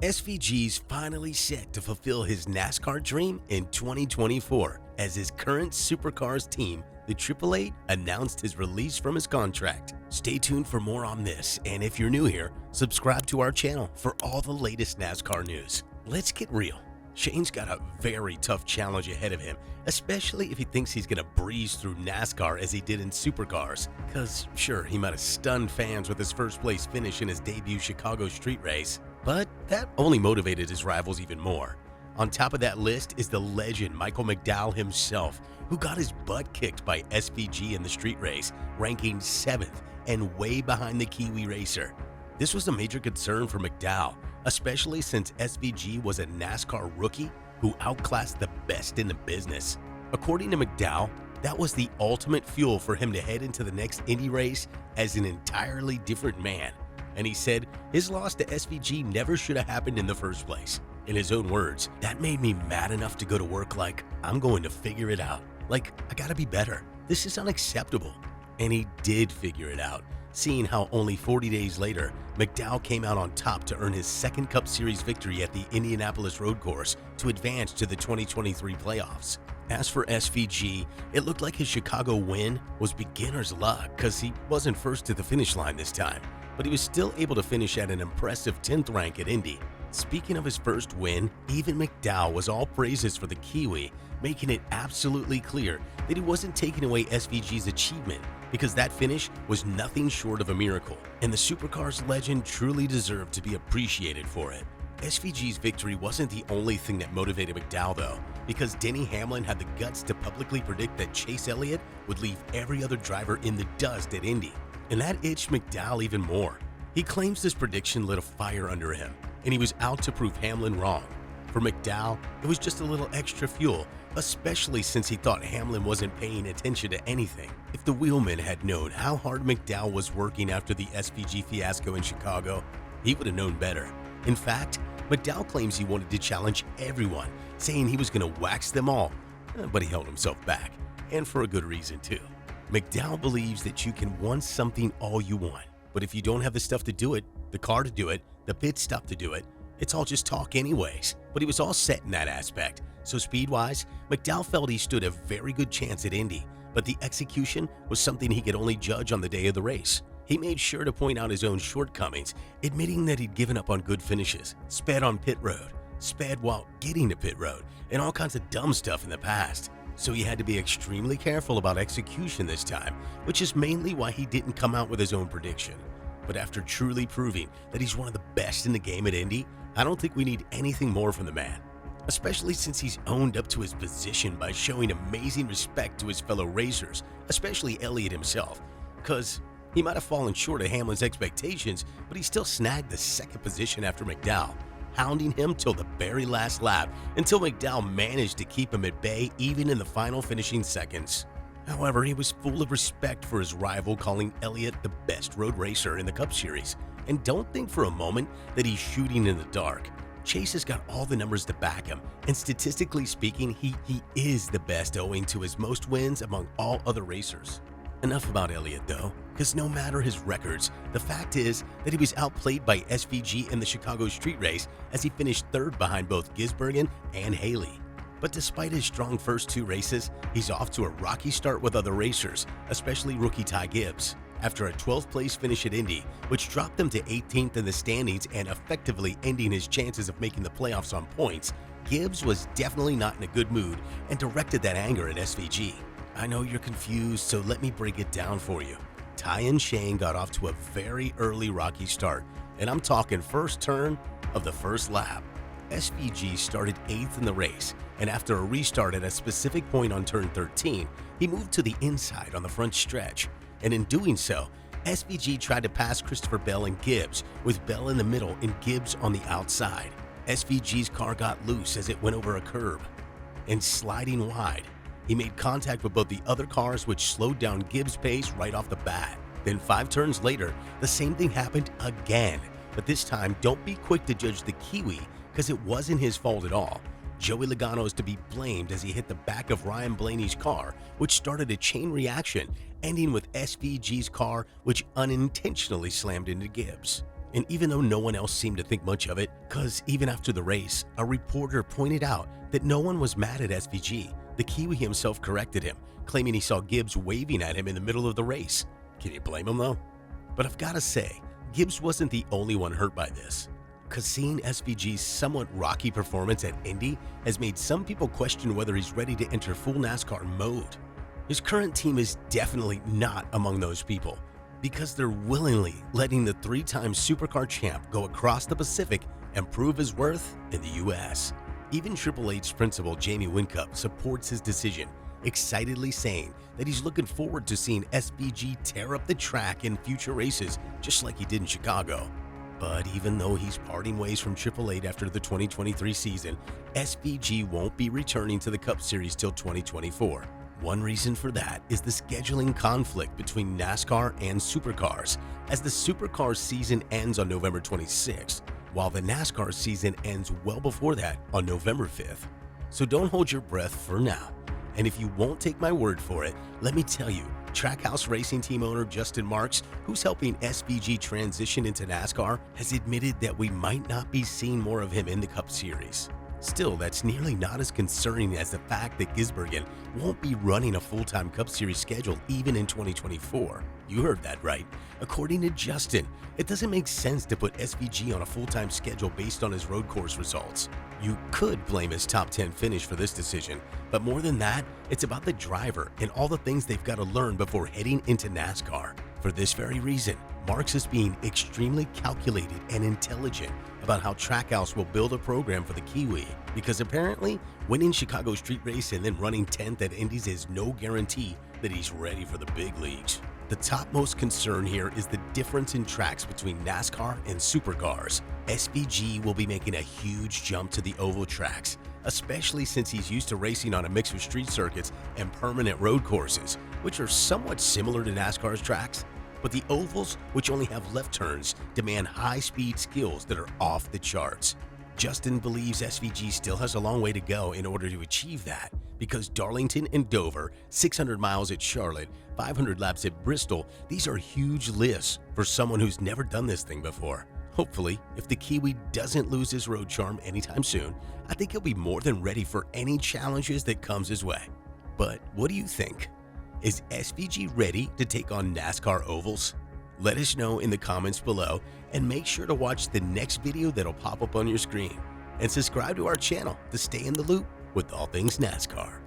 SVG's finally set to fulfill his NASCAR dream in 2024 as his current Supercars team, the 888, announced his release from his contract. Stay tuned for more on this, and if you're new here, subscribe to our channel for all the latest NASCAR news. Let's get real. Shane's got a very tough challenge ahead of him, especially if he thinks he's going to breeze through NASCAR as he did in Supercars. Cause sure, he might have stunned fans with his first place finish in his debut Chicago street race, but that only motivated his rivals even more. On top of that list is the legend Michael McDowell himself, who got his butt kicked by SVG in the street race, ranking 7th and way behind the Kiwi racer. This was a major concern for McDowell, especially since SVG was a NASCAR rookie who outclassed the best in the business. According to McDowell, that was the ultimate fuel for him to head into the next Indy race as an entirely different man. And he said his loss to SVG never should have happened in the first place. In his own words, "That made me mad enough to go to work like, I'm going to figure it out. Like, I gotta be better. This is unacceptable." And he did figure it out, seeing how only 40 days later, McDowell came out on top to earn his second Cup Series victory at the Indianapolis Road Course to advance to the 2023 playoffs. As for SVG, it looked like his Chicago win was beginner's luck because he wasn't first to the finish line this time, but he was still able to finish at an impressive 10th rank at Indy. Speaking of his first win, even McDowell was all praises for the Kiwi, making it absolutely clear that he wasn't taking away SVG's achievement because that finish was nothing short of a miracle, and the Supercars legend truly deserved to be appreciated for it. SVG's victory wasn't the only thing that motivated McDowell though, because Denny Hamlin had the guts to publicly predict that Chase Elliott would leave every other driver in the dust at Indy, and that itched McDowell even more. He claims this prediction lit a fire under him, and he was out to prove Hamlin wrong. For McDowell, it was just a little extra fuel, especially since he thought Hamlin wasn't paying attention to anything. If the wheelman had known how hard McDowell was working after the SVG fiasco in Chicago, he would have known better. In fact, McDowell claims he wanted to challenge everyone, saying he was going to wax them all, but he held himself back, and for a good reason too. McDowell believes that you can want something all you want, but if you don't have the stuff to do it, the car to do it, the pit stop to do it, it's all just talk anyways. But he was all set in that aspect, so speed-wise, McDowell felt he stood a very good chance at Indy, but the execution was something he could only judge on the day of the race. He made sure to point out his own shortcomings, admitting that he'd given up on good finishes, sped on pit road, sped while getting to pit road, and all kinds of dumb stuff in the past. So he had to be extremely careful about execution this time, which is mainly why he didn't come out with his own prediction. But after truly proving that he's one of the best in the game at Indy, I don't think we need anything more from the man, especially since he's owned up to his position by showing amazing respect to his fellow racers, especially Elliott himself, because he might have fallen short of Hamlin's expectations, but he still snagged the second position after McDowell, hounding him till the very last lap until McDowell managed to keep him at bay even in the final finishing seconds. However, he was full of respect for his rival, calling Elliott the best road racer in the Cup Series. And don't think for a moment that he's shooting in the dark. Chase has got all the numbers to back him, and statistically speaking, he is the best owing to his most wins among all other racers. Enough about Elliott though, because no matter his records, the fact is that he was outplayed by SVG in the Chicago street race as he finished third behind both Gisbergen and Haley. But despite his strong first two races, he's off to a rocky start with other racers, especially rookie Ty Gibbs. After a 12th place finish at Indy, which dropped him to 18th in the standings and effectively ending his chances of making the playoffs on points, Gibbs was definitely not in a good mood and directed that anger at SVG. I know you're confused, so let me break it down for you. Ty and Shane got off to a very early rocky start, and I'm talking first turn of the first lap. SVG started 8th in the race, and after a restart at a specific point on turn 13, he moved to the inside on the front stretch, and in doing so, SVG tried to pass Christopher Bell and Gibbs, with Bell in the middle and Gibbs on the outside. SVG's car got loose as it went over a curb, and sliding wide, he made contact with both the other cars, which slowed down Gibbs' pace right off the bat. Then 5 turns later, the same thing happened again, but this time don't be quick to judge the Kiwi because it wasn't his fault at all. Joey Logano is to be blamed as he hit the back of Ryan Blaney's car, which started a chain reaction, ending with SVG's car, which unintentionally slammed into Gibbs. And even though no one else seemed to think much of it, cause even after the race, a reporter pointed out that no one was mad at SVG, the Kiwi himself corrected him, claiming he saw Gibbs waving at him in the middle of the race. Can you blame him though? But I've gotta say, Gibbs wasn't the only one hurt by this, cause seeing SVG's somewhat rocky performance at Indy has made some people question whether he's ready to enter full NASCAR mode. His current team is definitely not among those people, because they're willingly letting the three-time Supercar champ go across the Pacific and prove his worth in the US. Even Triple H's principal Jamie Whincup supports his decision, excitedly saying that he's looking forward to seeing SVG tear up the track in future races just like he did in Chicago. But even though he's parting ways from Triple H after the 2023 season, SVG won't be returning to the Cup Series till 2024. One reason for that is the scheduling conflict between NASCAR and Supercars, as the Supercars season ends on November 26th, while the NASCAR season ends well before that on November 5th. So don't hold your breath for now. And if you won't take my word for it, let me tell you, Trackhouse Racing Team owner Justin Marks, who's helping SVG transition into NASCAR, has admitted that we might not be seeing more of him in the Cup Series. Still, that's nearly not as concerning as the fact that Gisbergen won't be running a full-time Cup Series schedule even in 2024. You heard that right. According to Justin, it doesn't make sense to put SVG on a full-time schedule based on his road course results. You could blame his top 10 finish for this decision, but more than that, it's about the driver and all the things they've got to learn before heading into NASCAR. For this very reason, Marks is being extremely calculated and intelligent about how Trackhouse will build a program for the Kiwi, because apparently winning Chicago street race and then running 10th at Indy's is no guarantee that he's ready for the big leagues. The topmost concern here is the difference in tracks between NASCAR and Supercars. SVG will be making a huge jump to the oval tracks, especially since he's used to racing on a mix of street circuits and permanent road courses, which are somewhat similar to NASCAR's tracks. But the ovals, which only have left turns, demand high-speed skills that are off the charts. Justin believes SVG still has a long way to go in order to achieve that, because Darlington and Dover, 600 miles at Charlotte, 500 laps at Bristol, these are huge lifts for someone who's never done this thing before. Hopefully, if the Kiwi doesn't lose his road charm anytime soon, I think he'll be more than ready for any challenges that comes his way. But what do you think? Is SVG ready to take on NASCAR ovals? Let us know in the comments below, and make sure to watch the next video that'll pop up on your screen. And subscribe to our channel to stay in the loop with all things NASCAR.